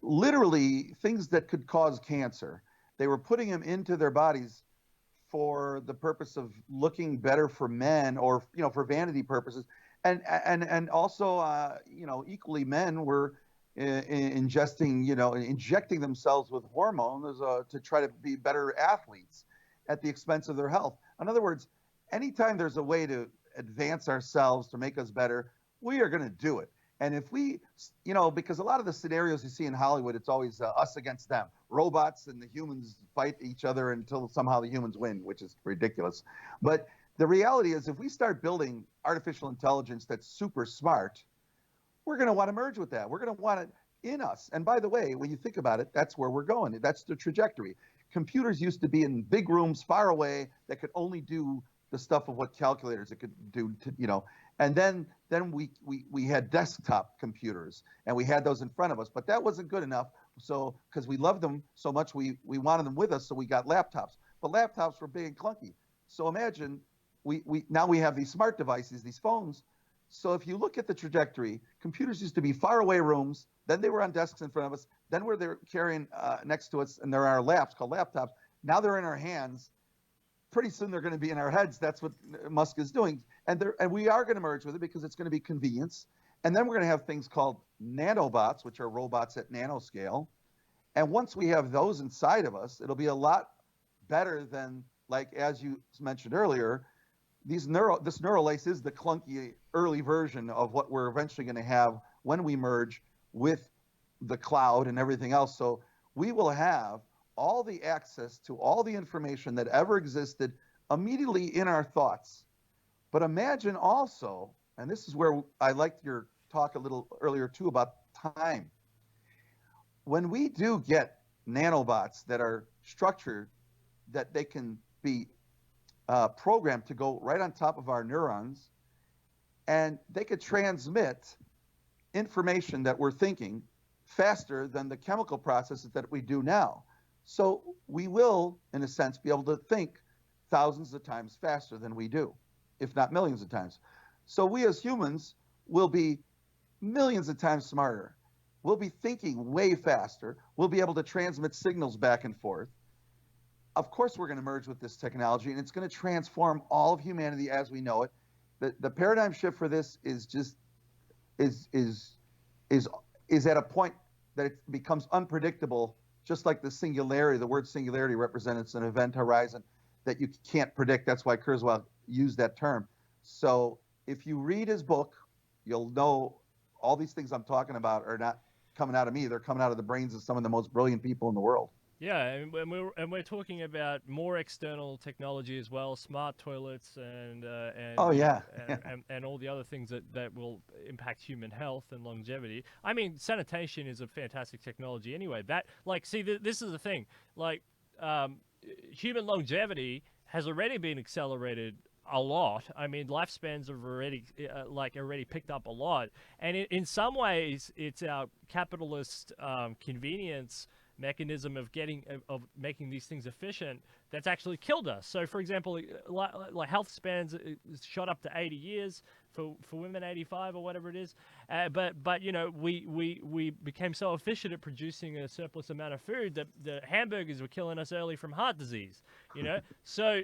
literally things that could cause cancer, they were putting them into their bodies for the purpose of looking better for men, or for vanity purposes, and also equally men were injecting themselves with hormones to try to be better athletes at the expense of their health. In other words, anytime there's a way to advance ourselves to make us better, we are going to do it. And if we, because a lot of the scenarios you see in Hollywood, it's always us against them. Robots and the humans fight each other until somehow the humans win, which is ridiculous. But the reality is, if we start building artificial intelligence that's super smart, we're going to want to merge with that. We're going to want it in us. And by the way, when you think about it, that's where we're going. That's the trajectory. Computers used to be in big rooms far away that could only do the stuff of what calculators it could do, and then we had desktop computers, and we had those in front of us, but that wasn't good enough. So because we loved them so much, we wanted them with us, so we got laptops. But laptops were big and clunky. So imagine now we have these smart devices, these phones. So if you look at the trajectory, computers used to be far away rooms, then they were on desks in front of us, then they're carrying next to us, and there are laps called laptops. Now they're in our hands. Pretty soon they're going to be in our heads. That's what Musk is doing. And we are going to merge with it because it's going to be convenience. And then we're going to have things called nanobots, which are robots at nanoscale. And once we have those inside of us, it'll be a lot better than, like, as you mentioned earlier, this Neuralace is the clunky early version of what we're eventually going to have when we merge with the cloud and everything else. So we will have all the access to all the information that ever existed immediately in our thoughts. But imagine also, and this is where I liked your talk a little earlier too about time. When we do get nanobots that are structured, that they can be programmed to go right on top of our neurons, and they could transmit information that we're thinking faster than the chemical processes that we do now. So we will, in a sense, be able to think thousands of times faster than we do, if not millions of times. So we as humans will be millions of times smarter. We'll be thinking way faster. We'll be able to transmit signals back and forth. Of course, we're going to merge with this technology, and it's going to transform all of humanity as we know it. The paradigm shift for this is at a point that it becomes unpredictable. Just like the singularity, the word singularity represents an event horizon that you can't predict. That's why Kurzweil used that term. So if you read his book, you'll know all these things I'm talking about are not coming out of me. They're coming out of the brains of some of the most brilliant people in the world. Yeah, and we're talking about more external technology as well, smart toilets and Oh you know yeah, yeah. and all the other things that will impact human health and longevity. I mean, sanitation is a fantastic technology anyway. That like see this is the thing. Like um, human longevity has already been accelerated a lot. I mean, lifespans have already picked up a lot, and in some ways, it's our capitalist convenience mechanism of making these things efficient that's actually killed us. So, for example, like health spans shot up to 80 years for women, 85 or whatever it is. But you know we became so efficient at producing a surplus amount of food that the hamburgers were killing us early from heart disease. You know, so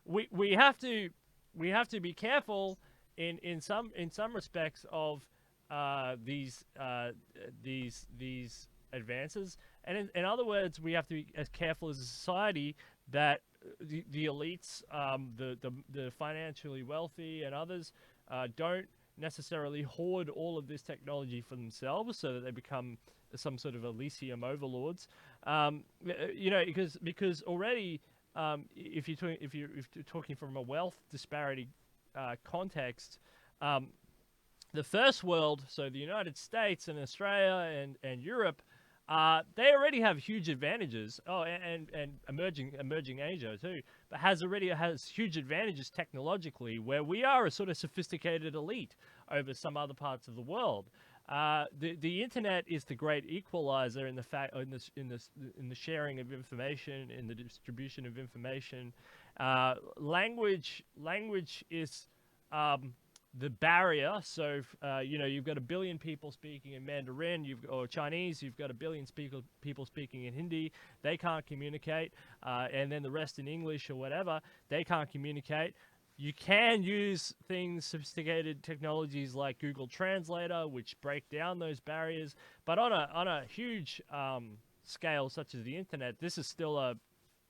we have to be careful in some respects of these advances. And in other words, we have to be as careful as a society that the elites, the financially wealthy, and others don't necessarily hoard all of this technology for themselves, so that they become some sort of Elysium overlords. You know, because already, if you're talking from a wealth disparity context, um, the first world, so the United States and Australia and Europe, they already have huge advantages. Oh, and emerging Asia too, but has huge advantages technologically, where we are a sort of sophisticated elite over some other parts of the world. The internet is the great equalizer in the fact in the sharing of information, in the distribution of information. Language is the barrier. So, you know, you've got a billion people speaking in Mandarin, or Chinese. You've got a billion people speaking in Hindi. They can't communicate, and then the rest in English or whatever. They can't communicate. You can use sophisticated technologies like Google Translator, which break down those barriers. But on a huge scale, such as the internet, this is still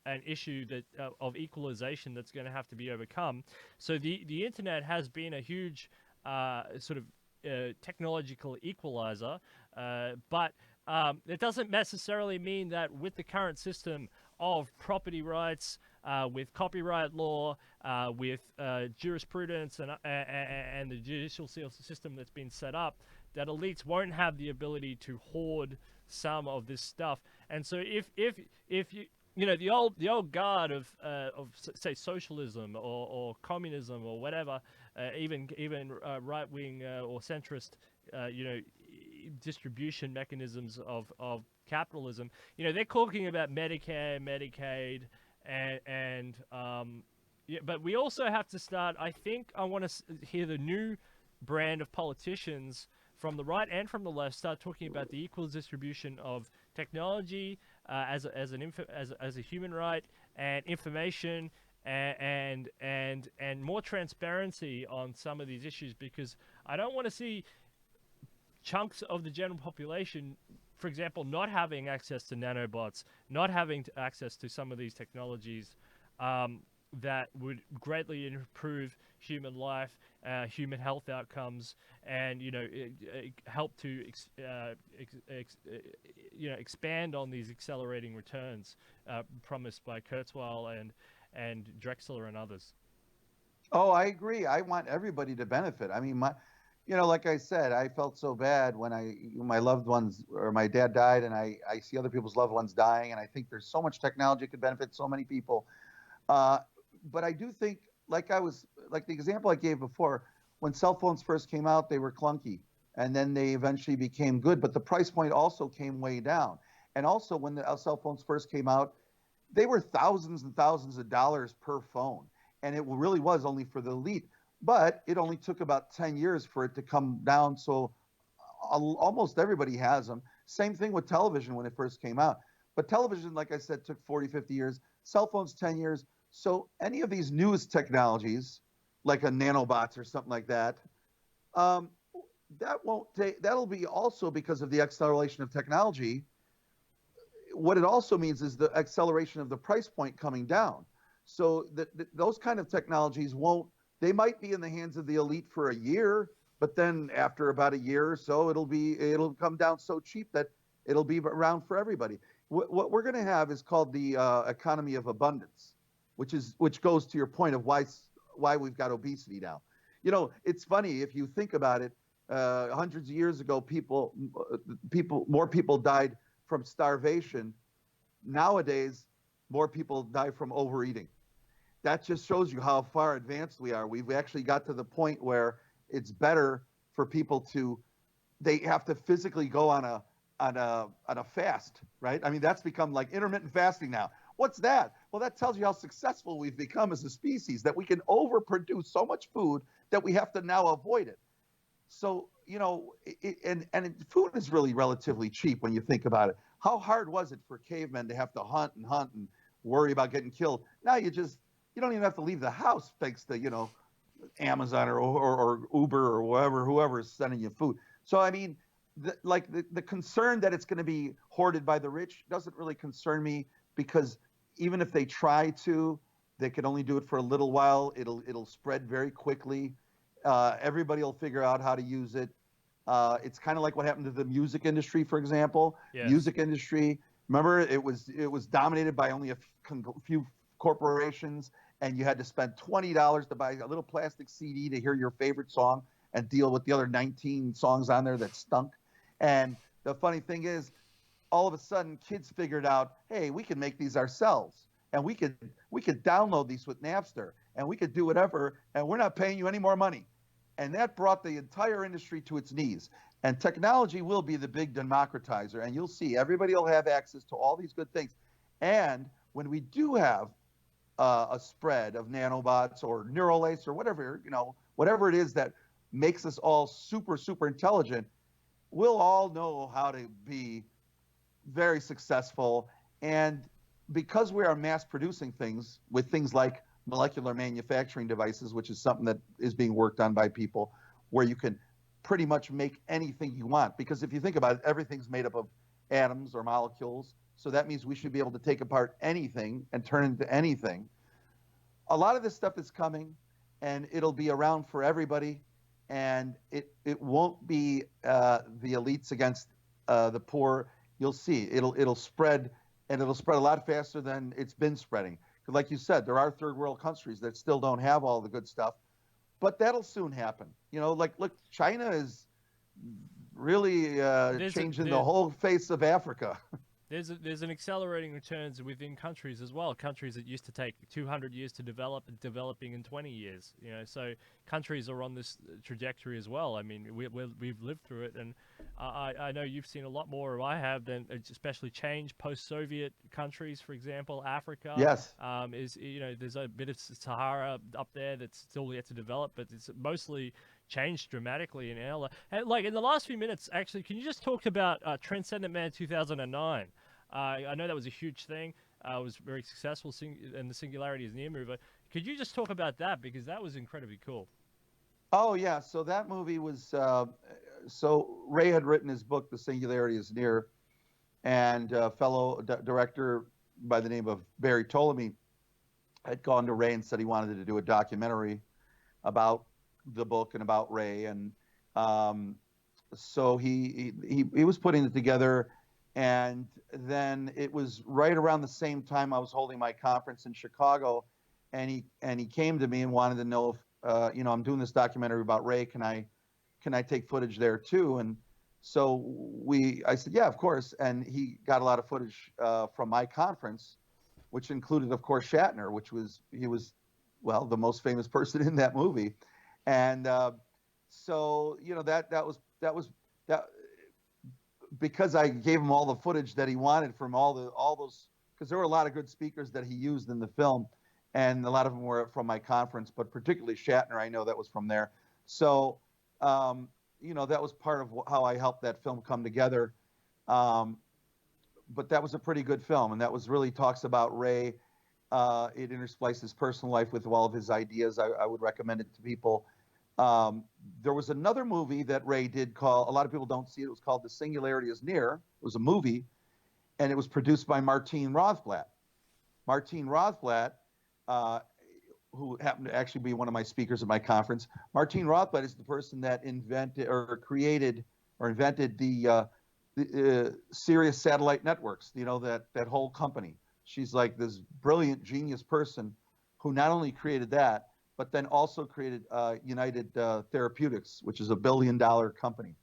an issue of equalization that's going to have to be overcome. So the internet has been a huge sort of technological equalizer, but it doesn't necessarily mean that with the current system of property rights, with copyright law, with jurisprudence and the judicial system that's been set up, that elites won't have the ability to hoard some of this stuff. And so if you know the old guard of say socialism or communism or whatever, even right wing or centrist, you know, distribution mechanisms of capitalism. You know, they're talking about Medicare, Medicaid, and yeah, but we also have to start. I think I want to hear the new brand of politicians from the right and from the left start talking about the equal distribution of technology as a human right, and information, and more transparency on some of these issues, because I don't want to see chunks of the general population, for example, not having access to nanobots, not having access to some of these technologies that would greatly improve human life, human health outcomes, and you know, help to you know, expand on these accelerating returns promised by Kurzweil and Drexler and others. Oh, I agree. I want everybody to benefit. I mean, you know, like I said, I felt so bad when my loved ones or my dad died, and I see other people's loved ones dying, and I think there's so much technology could benefit so many people. Uh, but I do think, like the example I gave before, when cell phones first came out, they were clunky, and then they eventually became good. But the price point also came way down. And also, when the cell phones first came out, they were thousands and thousands of dollars per phone, and it really was only for the elite. But it only took about 10 years for it to come down, so almost everybody has them. Same thing with television when it first came out. But television, like I said, took 40, 50 years. Cell phones, 10 years. So any of these newest technologies, like a nanobots or something like that, um, that won't take. That'll be also because of the acceleration of technology. What it also means is the acceleration of the price point coming down. So those kind of technologies won't. They might be in the hands of the elite for a year, but then after about a year or so, it'll come down so cheap that it'll be around for everybody. what we're going to have is called the economy of abundance, which goes to your point of why we've got obesity now. You know, it's funny if you think about it. Hundreds of years ago, more people died from starvation. Nowadays, more people die from overeating. That just shows you how far advanced we are. We've actually got to the point where it's better for people to they have to physically go on a fast, right? I mean, that's become like intermittent fasting now. What's that? Well, that tells you how successful we've become as a species, that we can overproduce so much food that we have to now avoid it. So, you know, food is really relatively cheap when you think about it. How hard was it for cavemen to have to hunt and worry about getting killed? Now you don't even have to leave the house thanks to, you know, Amazon or Uber or whoever is sending you food. So, I mean, the concern that it's going to be hoarded by the rich doesn't really concern me, because even if they try to, they can only do it for a little while. It'll spread very quickly. Everybody will figure out how to use it. It's kind of like what happened to the music industry, for example. Yes. Music industry. Remember, it was dominated by only a few corporations, and you had to spend $20 to buy a little plastic CD to hear your favorite song and deal with the other 19 songs on there that stunk. And the funny thing is, all of a sudden, kids figured out, hey, we can make these ourselves, and we could download these with Napster, and we could do whatever, and we're not paying you any more money. And that brought the entire industry to its knees. And technology will be the big democratizer, and you'll see everybody will have access to all these good things. And when we do have a spread of nanobots or neural lace or whatever, you know, whatever it is that makes us all super, super intelligent, we'll all know how to be very successful. And because we are mass producing things with things like molecular manufacturing devices, which is something that is being worked on by people, where you can pretty much make anything you want. Because if you think about it, everything's made up of atoms or molecules. So that means we should be able to take apart anything and turn it into anything. A lot of this stuff is coming, and it'll be around for everybody. And it won't be the elites against the poor. You'll see it'll spread, and it'll spread a lot faster than it's been spreading. Because like you said, there are third world countries that still don't have all the good stuff, but that'll soon happen. You know, like look, China is really changing the whole face of Africa. There's an accelerating returns within countries as well. Countries that used to take 200 years to develop, developing in 20 years. You know, so countries are on this trajectory as well. I mean, we've lived through it, and I know you've seen a lot more than I have, than especially change post-Soviet countries, for example, Africa. Yes. Is, you know, there's a bit of Sahara up there that's still yet to develop, but it's mostly changed dramatically in our and like in the last few minutes. Actually, can you just talk about Transcendent Man 2009? I know that was a huge thing. It was very successful, and the Singularity is Near movie. Could you just talk about that, because that was incredibly cool? Oh yeah, so that movie was so Ray had written his book, The Singularity is Near, and a fellow director by the name of Barry Ptolemy had gone to Ray and said he wanted to do a documentary about the book and about Ray, and so he was putting it together. And then it was right around the same time I was holding my conference in Chicago, and he came to me and wanted to know if you know, I'm doing this documentary about Ray. Can I take footage there too? And so I said, yeah, of course. And he got a lot of footage from my conference, which included, of course, Shatner, he was well, the most famous person in that movie. And so, you know, that was because I gave him all the footage that he wanted from all those, because there were a lot of good speakers that he used in the film, and a lot of them were from my conference, but particularly Shatner, I know that was from there. So, you know, that was part of how I helped that film come together. But that was a pretty good film, and that was really talks about Ray. It interspliced his personal life with all of his ideas. I would recommend it to people. There was another movie that Ray did called, a lot of people don't see it, it was called The Singularity is Near. It was a movie, and it was produced by Martine Rothblatt. Martine Rothblatt, who happened to actually be one of my speakers at my conference. Martine Rothblatt is the person that invented the the Sirius Satellite Networks, that whole company. She's like this brilliant genius person who not only created that, but then also created United Therapeutics, which is a $1 billion company.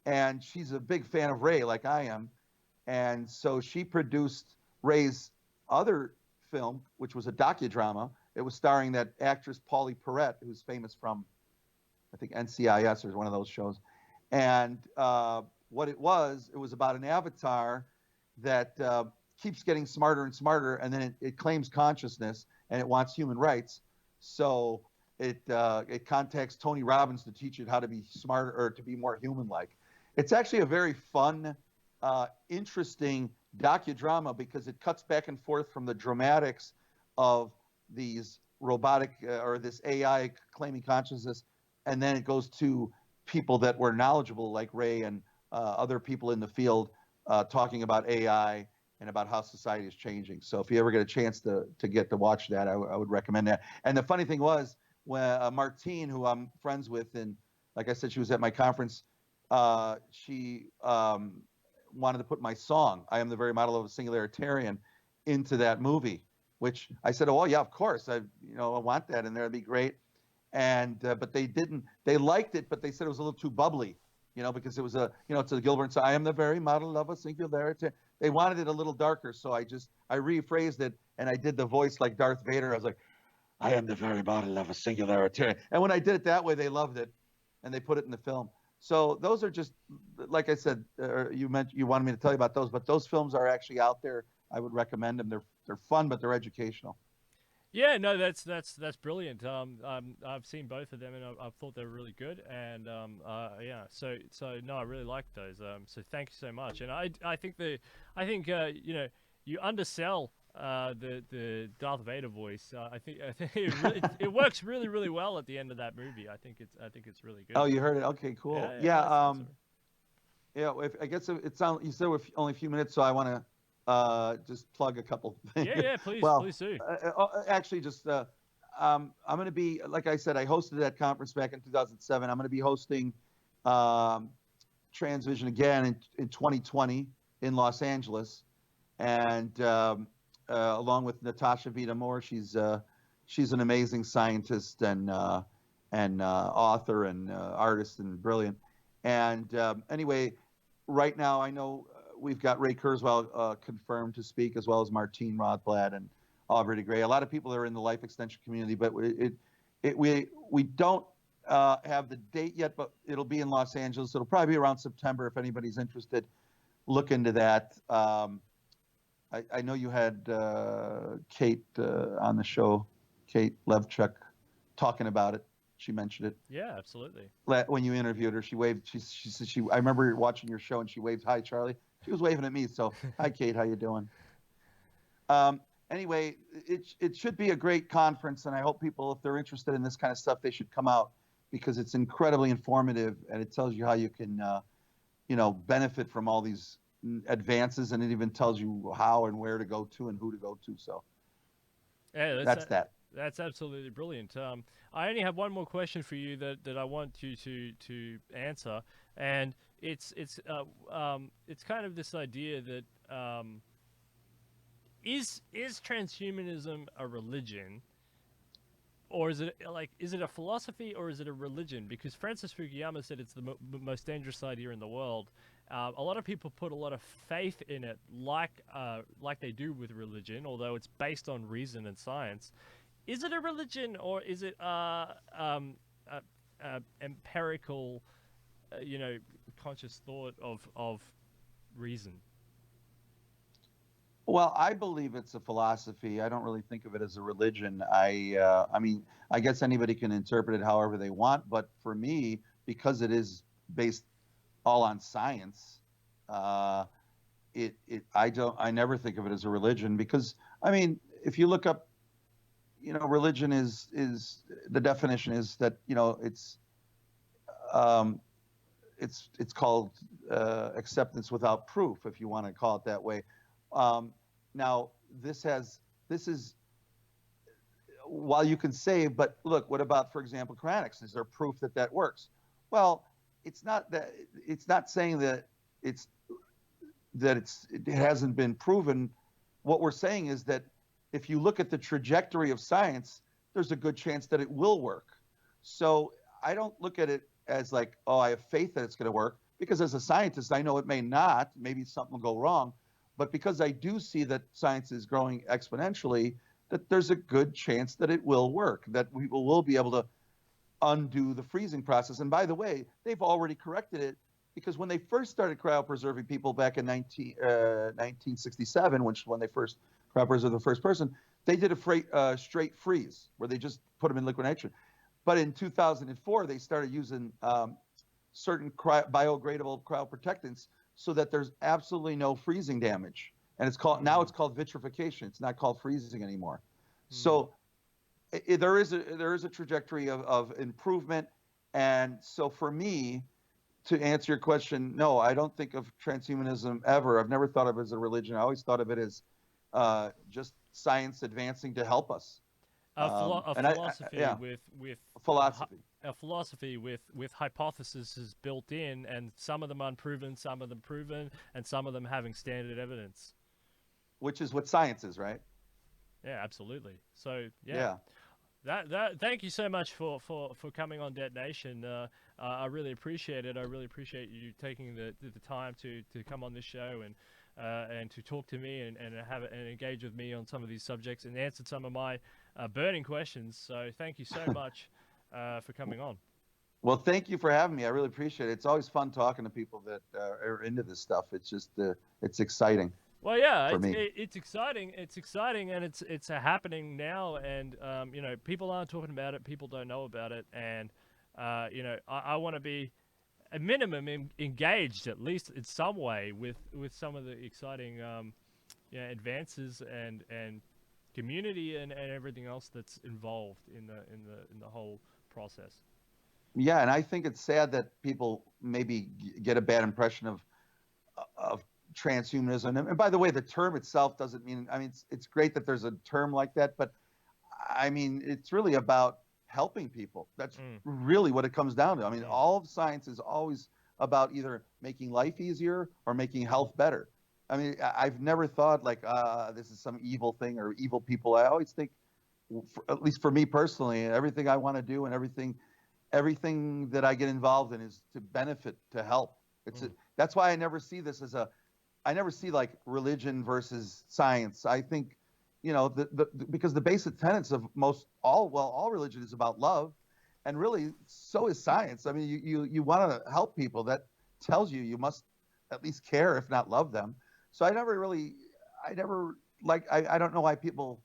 And she's a big fan of Ray, like I am. And so she produced Ray's other film, which was a docudrama. It was starring that actress Paulie Perrette, who's famous from, I think, NCIS or one of those shows. And what it was about an avatar that keeps getting smarter and smarter, and then it claims consciousness, and it wants human rights. So it contacts Tony Robbins to teach it how to be smarter or to be more human-like. It's actually a very fun, interesting docudrama because it cuts back and forth from the dramatics of these robotic or this AI claiming consciousness, and then it goes to people that were knowledgeable like Ray and other people in the field talking about AI and about how society is changing. So if you ever get a chance to get to watch that, I would recommend that. And the funny thing was, when Martine, who I'm friends with, and like I said, she was at my conference, she wanted to put my song, I Am the Very Model of a Singularitarian, into that movie, which I said, oh, yeah, of course. I want that in there. It'd be great. And but they didn't. They liked it, but they said it was a little too bubbly, because it was it's a Gilbert. So I am the very model of a singularity. They wanted it a little darker, so I rephrased it and I did the voice like Darth Vader. I was like, I am the very model of a singularity. And when I did it that way, they loved it, and they put it in the film. So those are just, like I said, you wanted me to tell you about those, but those films are actually out there. I would recommend them. They're fun, but they're educational. Yeah, no, that's brilliant. I've seen both of them, and I've thought they were really good. And yeah, so no, I really like those. So thank you so much. And I think you undersell the Darth Vader voice. I think it works really well at the end of that movie. I think it's really good. Oh, you heard it? Okay, cool. Yeah. Yeah. I guess you said we're only a few minutes, so I want to just plug a couple things. Yeah, please, please do. Actually, just I'm going to be, like I said, I hosted that conference back in 2007. I'm going to be hosting Transvision again in 2020 in Los Angeles, and along with Natasha Vita-Moore. She's an amazing scientist and author and artist and brilliant. And anyway, right now I know we've got Ray Kurzweil confirmed to speak, as well as Martine Rothblatt and Aubrey de Grey. A lot of people are in the life extension community, but we don't have the date yet, but it'll be in Los Angeles. It'll probably be around September. If anybody's interested, look into that. I know you had Kate on the show, Kate Levchuk, talking about it. She mentioned it. Yeah, absolutely. When you interviewed her, she waved. She said I remember watching your show, and she waved, "Hi, Charlie." She was waving at me. So, hi, Kate. How you doing? Anyway, it should be a great conference, and I hope people, if they're interested in this kind of stuff, they should come out, because it's incredibly informative, and it tells you how you can, benefit from all these advances, and it even tells you how and where to go to and who to go to. So, yeah, that's that. That's absolutely brilliant. I only have one more question for you that I want you to answer, and it's kind of this idea that is transhumanism a religion, or is it a philosophy, or is it a religion? Because Francis Fukuyama said it's the most dangerous idea in the world. A lot of people put a lot of faith in it, like they do with religion, although it's based on reason and science. Is it a religion, or is it empirical, conscious thought of reason? Well, I believe it's a philosophy. I don't really think of it as a religion. I mean, I guess anybody can interpret it however they want, but for me, because it is based all on science, I never think of it as a religion, because, I mean, if you look up, religion is the definition is that, it's called acceptance without proof, if you want to call it that way. Now, this is, while you can say, but look, what about, for example, cryonics? Is there proof that works? Well, it's not saying that it's that it hasn't been proven. What we're saying is that if you look at the trajectory of science, there's a good chance that it will work. So I don't look at it as like, oh, I have faith that it's going to work, because as a scientist, I know it may not. Maybe something will go wrong. But because I do see that science is growing exponentially, that there's a good chance that it will work, that we will be able to undo the freezing process. And by the way, they've already corrected it, because when they first started cryopreserving people back in 1967, when they first cryopreserved the first person, they did a straight freeze where they just put them in liquid nitrogen. But in 2004, they started using certain biodegradable cryoprotectants so that there's absolutely no freezing damage. And now it's called vitrification. It's not called freezing anymore. So there is a trajectory of improvement. And so for me, to answer your question, no, I don't think of transhumanism ever. I've never thought of it as a religion. I always thought of it as just science advancing to help us. A philosophy with hypotheses built in, and some of them unproven, some of them proven, and some of them having standard evidence. Which is what science is, right? Yeah, absolutely. So yeah. That thank you so much for coming on Detonation. I really appreciate it. I really appreciate you taking the time to come on this show and to talk to me and engage with me on some of these subjects and answer some of my burning questions. So thank you so much for coming on. Well, thank you for having me. I really appreciate it. It's always fun talking to people that are into this stuff. It's just it's exciting. Well, yeah, it's exciting. It's exciting, and it's happening now. And you know, people aren't talking about it. People don't know about it. And you know, I want to be at minimum engaged, at least in some way, with some of the exciting you know, advances and community and everything else that's involved in the whole process. Yeah, and I think it's sad that people maybe get a bad impression of transhumanism. And by the way, the term itself doesn't mean, I mean, it's great that there's a term like that, but I mean, it's really about helping people. That's really what it comes down to. I mean, all of science is always about either making life easier or making health better. I mean, I've never thought like, this is some evil thing or evil people. I always think, at least for me personally, everything I want to do and everything that I get involved in is to benefit, to help. That's why I never see this as I never see like religion versus science. I think, you know, because the basic tenets of all religion is about love, and really so is science. I mean, you want to help people. That tells you must at least care, if not love them. So I don't know why people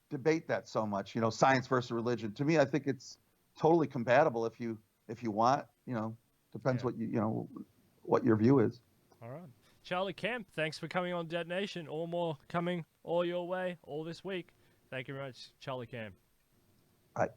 debate that so much. You know, science versus religion. To me, I think it's totally compatible if you want. You know, depends what what your view is. All right. Charlie Kemp, thanks for coming on Detonation. All more coming all your way, all this week. Thank you very much, Charlie Kemp. Bye.